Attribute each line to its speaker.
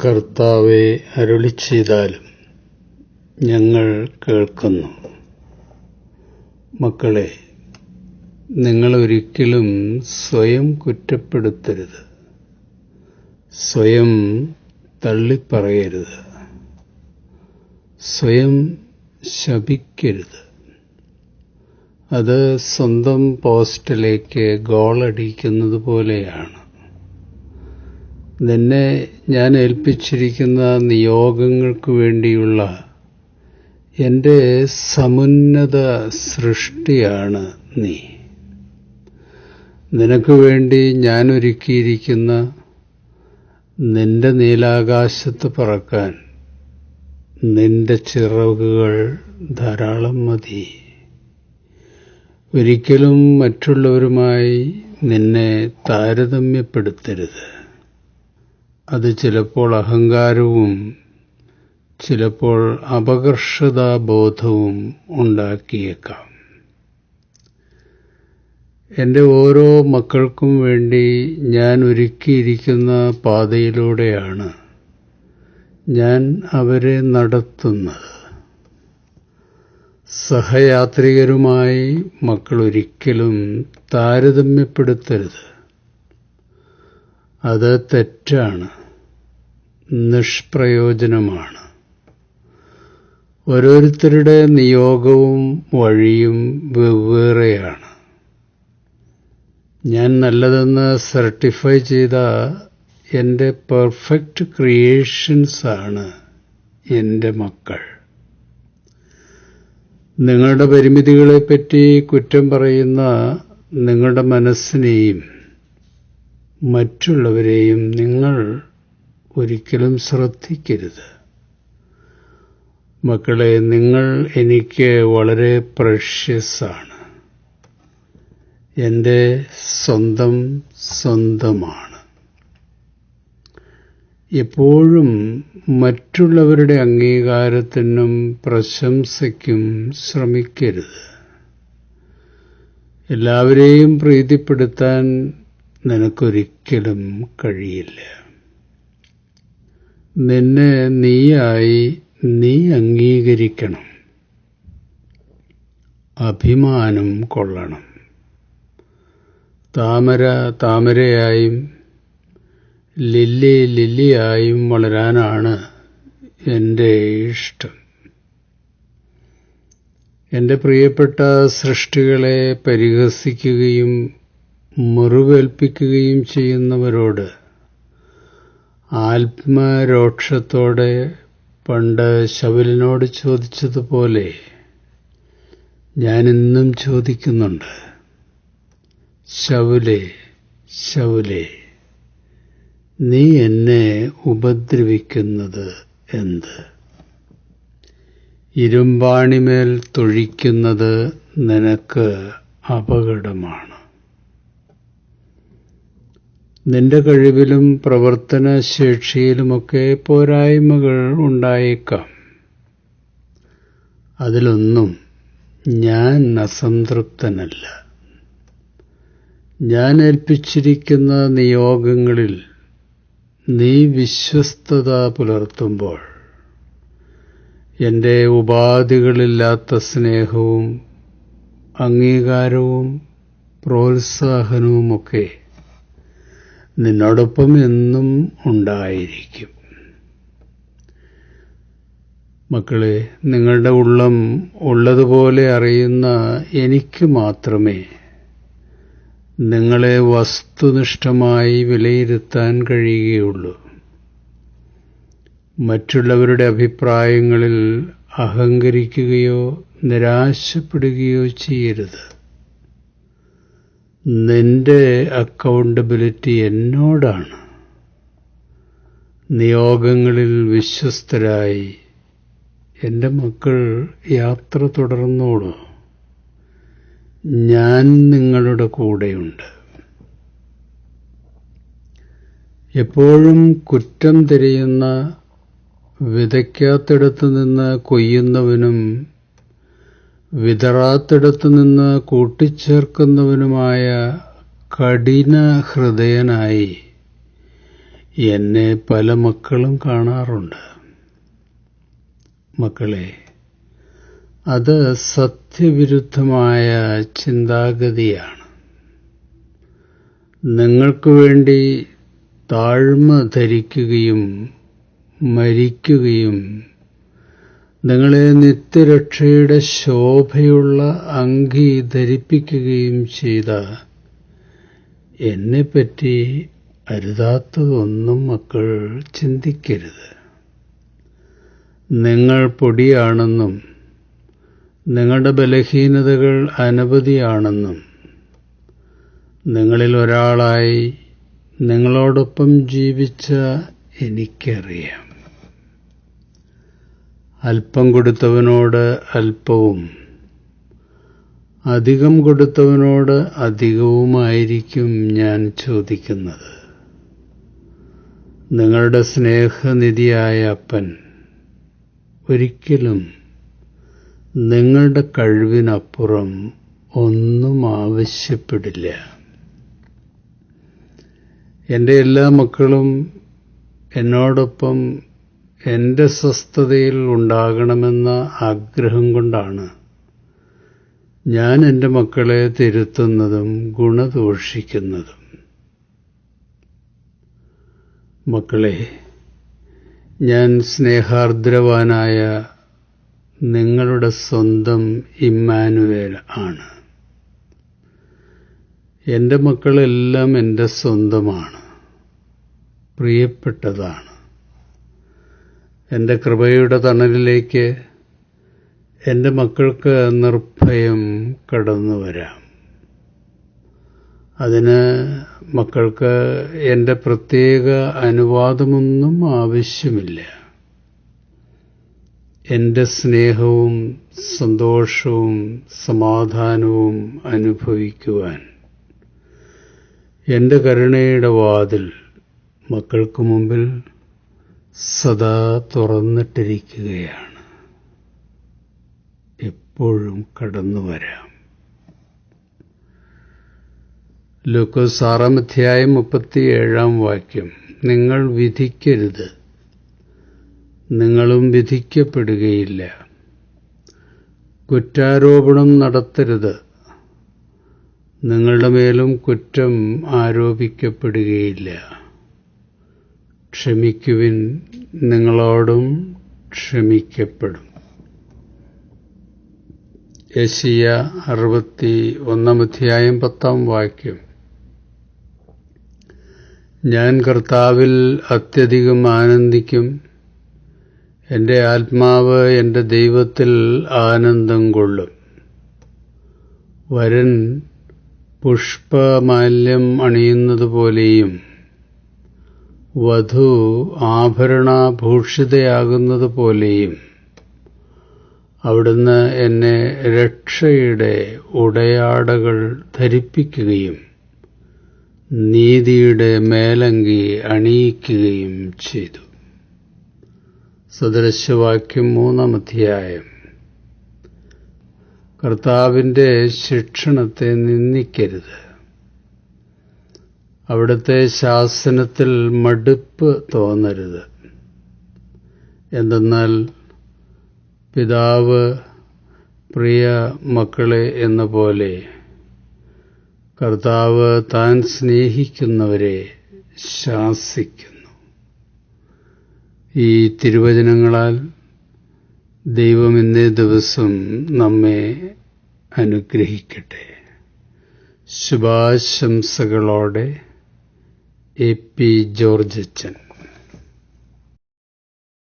Speaker 1: കർത്താവേ, അരുളിച്ചെയ്താലും ഞങ്ങൾ കേൾക്കുന്നു. മക്കളെ, നിങ്ങളൊരിക്കലും സ്വയം കുറ്റപ്പെടുത്തരുത്, സ്വയം തള്ളിപ്പറയരുത്, സ്വയം ശപിക്കരുത്. അത് സ്വന്തം പോസ്റ്റിലേക്ക് ഗോളടിക്കുന്നത് പോലെയാണ്. നിന്നെ ഞാൻ ഏൽപ്പിച്ചിരിക്കുന്ന നിയോഗങ്ങൾക്ക് വേണ്ടിയുള്ള എൻ്റെ സമുന്നത സൃഷ്ടിയാണ് നീ. നിനക്ക് വേണ്ടി ഞാൻ ഒരുക്കിയിരിക്കുന്ന നിന്റെ നീലാകാശത്ത് പറക്കാൻ നിന്റെ ചിറകുകൾ ധാരാളം മതി. ഒരിക്കലും മറ്റുള്ളവരുമായി നിന്നെ താരതമ്യപ്പെടുത്തരുത്. അത് ചിലപ്പോൾ അഹങ്കാരവും ചിലപ്പോൾ അപകർഷതാബോധവും ഉണ്ടാക്കിയേക്കാം. എൻ്റെ ഓരോ മക്കൾക്കും വേണ്ടി ഞാൻ ഒരുക്കിയിരിക്കുന്ന പാതയിലൂടെയാണ് ഞാൻ അവരെ നടത്തുന്നത്. സഹയാത്രികരുമായി മക്കൾ ഒരിക്കലും താരതമ്യപ്പെടുത്തരുത്. അത് തെറ്റാണ്, നിഷ്പ്രയോജനമാണ്. ഓരോരുത്തരുടെ നിയോഗവും വഴിയും വെവ്വേറെയാണ്. ഞാൻ നല്ലതെന്ന് സർട്ടിഫൈ ചെയ്ത എൻ്റെ പെർഫെക്റ്റ് ക്രിയേഷൻസാണ് എൻ്റെ മക്കൾ. നിങ്ങളുടെ പരിമിതികളെപ്പറ്റി കുറ്റം പറയുന്ന നിങ്ങളുടെ മനസ്സിനെയും മറ്റുള്ളവരെയും നിങ്ങൾ ഒരിക്കലും ശ്രദ്ധിക്കരുത്. മക്കളെ, നിങ്ങൾ എനിക്ക് വളരെ പ്രഷ്യസാണ്. എൻ്റെ സ്വന്തമാണ്. എപ്പോഴും മറ്റുള്ളവരുടെ അംഗീകാരത്തിനും പ്രശംസയ്ക്കും ശ്രമിക്കരുത്. എല്ലാവരെയും പ്രീതിപ്പെടുത്താൻ നിനക്കൊരിക്കലും കഴിയില്ല. നിന്നെ നീയായി നീ അംഗീകരിക്കണം, അഭിമാനം കൊള്ളണം. താമര താമരയായും ലില്ലി ലില്ലിയായും വളരാനാണ് എൻ്റെ ഇഷ്ടം. എൻ്റെ പ്രിയപ്പെട്ട സൃഷ്ടികളെ പരിഹസിക്കുകയും മുറിവേൽപ്പിക്കുകയും ചെയ്യുന്നവരോട് ആത്മരോക്ഷത്തോടെ പണ്ട് ശൗലിനോട് ചോദിച്ചതുപോലെ ഞാനിന്നും ചോദിക്കുന്നുണ്ട്. ശൗലേ, ശൗലേ, നീ എന്നെ ഉപദ്രവിക്കുന്നത് എന്ത്? ഇരുമ്പാണിമേൽ തൊഴിക്കുന്നത് നിനക്ക് അപകടമാണ്. നിന്റെ കഴിവിലും പ്രവർത്തനശേഷിയിലുമൊക്കെ പോരായ്മകൾ ഉണ്ടായേക്കാം. അതിലൊന്നും ഞാൻ അസംതൃപ്തനല്ല. ഞാൻ ഏൽപ്പിച്ചിരിക്കുന്ന നിയോഗങ്ങളിൽ നീ വിശ്വസ്തത പുലർത്തുമ്പോൾ എൻ്റെ ഉപാധികളില്ലാത്ത സ്നേഹവും അംഗീകാരവും പ്രോത്സാഹനവുമൊക്കെ നിന്നോടൊപ്പം എന്നും ഉണ്ടായിരിക്കും. മക്കളെ, നിങ്ങളുടെ ഉള്ളം ഉള്ളതുപോലെ അറിയുന്ന എനിക്ക് മാത്രമേ നിങ്ങളെ വസ്തുനിഷ്ഠമായി വിലയിരുത്താൻ കഴിയുകയുള്ളൂ. മറ്റുള്ളവരുടെ അഭിപ്രായങ്ങളിൽ അഹങ്കരിക്കുകയോ നിരാശപ്പെടുകയോ ചെയ്യരുത്. നിന്റെ അക്കൗണ്ടബിലിറ്റി എന്നോടാണ്. നിയോഗങ്ങളിൽ വിശ്വസ്തരായി എൻ്റെ മക്കൾ യാത്ര തുടർന്നോളൂ. ഞാൻ നിങ്ങളുടെ കൂടെയുണ്ട്. എപ്പോഴും കുറ്റം തിരയുന്ന, വിതയ്ക്കാത്തിടത്തു നിന്ന് കൊയ്യുന്നവനും വിതറാത്തിടത്തു നിന്ന് കൂട്ടിച്ചേർക്കുന്നവനുമായ കഠിന ഹൃദയനായി എന്നെ പല മക്കളും കാണാറുണ്ട്. മക്കളെ, അത് സത്യവിരുദ്ധമായ ചിന്താഗതിയാണ്. നിങ്ങൾക്ക് വേണ്ടി താഴ്മ ധരിക്കുകയും മരിക്കുകയും നിങ്ങളെ നിത്യരക്ഷയുടെ ശോഭയുള്ള അങ്കി ധരിപ്പിക്കുകയും ചെയ്ത എന്നെപ്പറ്റി അരുതാത്തതൊന്നും മക്കൾ ചിന്തിക്കരുത്. നിങ്ങൾ പൊടിയാണെന്നും നിങ്ങളുടെ ബലഹീനതകൾ അനവധിയാണെന്നും നിങ്ങളിൽ ഒരാളായി നിങ്ങളോടൊപ്പം ജീവിച്ച എനിക്കറിയാം. അല്പം കൊടുത്തവനോട് അല്പവും അധികം കൊടുത്തവനോട് അധികവുമായിരിക്കും ഞാൻ ചോദിക്കുന്നത്. നിങ്ങളുടെ സ്നേഹനിധിയായ അപ്പൻ ഒരിക്കലും നിങ്ങളുടെ കഴിവിനപ്പുറം ഒന്നും ആവശ്യപ്പെടില്ല. എൻ്റെ എല്ലാ മക്കളും എന്നോടൊപ്പം എൻ്റെ സ്വസ്ഥതയിൽ ഉണ്ടാകണമെന്ന ആഗ്രഹം കൊണ്ടാണ് ഞാൻ എൻ്റെ മക്കളെ തിരുത്തുന്നതും ഗുണദോഷിക്കുന്നതും. മക്കളെ, ഞാൻ സ്നേഹാർദ്രവാനായ നിങ്ങളുടെ സ്വന്തം ഇമ്മാനുവേൽ ആണ്. എൻ്റെ മക്കളെല്ലാം എൻ്റെ സ്വന്തമാണ്, പ്രിയപ്പെട്ടതാണ്. എൻ്റെ കൃപയുടെ തണലിലേക്ക് എൻ്റെ മക്കൾക്ക് നിർഭയം കടന്നു വരാം. അതിന് മക്കൾക്ക് എൻ്റെ പ്രത്യേക അനുവാദമൊന്നും ആവശ്യമില്ല. എൻ്റെ സ്നേഹവും സന്തോഷവും സമാധാനവും അനുഭവിക്കുവാൻ എൻ്റെ കരുണയുടെ വാതിൽ മക്കൾക്ക് മുമ്പിൽ സദാ തുറന്നിട്ടിരിക്കുകയാണ്. എപ്പോഴും കടന്നു വരാം. ലൂക്കോസ് 6:37 നിങ്ങൾ വിധിക്കരുത്, നിങ്ങളും വിധിക്കപ്പെടുകയില്ല. കുറ്റാരോപണം നടത്തരുത്, നിങ്ങളുടെ മേലും കുറ്റം ആരോപിക്കപ്പെടുകയില്ല. ക്ഷമിക്കുവിൻ, നിങ്ങളോടും ക്ഷമിക്കപ്പെടും. യെശയ്യാ 61:10 ഞാൻ കർത്താവിൽ അത്യധികം ആനന്ദിക്കും, എൻ്റെ ആത്മാവ് എൻ്റെ ദൈവത്തിൽ ആനന്ദം കൊള്ളും. വരൻ പുഷ്പമാല്യം അണിയുന്നതുപോലെയും വധു ആഭരണഭൂഷിതയാകുന്നതുപോലെയും അവിടുന്ന് എന്നെ രക്ഷയുടെ ഉടയാടകൾ ധരിപ്പിക്കുകയും നീതിയുടെ മേലങ്കി അണിയിക്കുകയും ചെയ്തു. സദൃശവാക്യം 3 കർത്താവിൻ്റെ ശിക്ഷണത്തെ നിന്ദിക്കരുത്. അവിടുത്തെ ശാസനത്തിൽ മടുപ്പ് തോന്നരുത്. എന്തെന്നാൽ പിതാവ് പ്രിയ മക്കളെ എന്ന പോലെ കർത്താവ് താൻ സ്നേഹിക്കുന്നവരെ ശാസിക്കുന്നു. ഈ തിരുവചനങ്ങളാൽ ദൈവം ഇന്നേ ദിവസം നമ്മെ അനുഗ്രഹിക്കട്ടെ. ശുഭാശംസകളോടെ എ പി ജോർജ് അച്ഛൻ.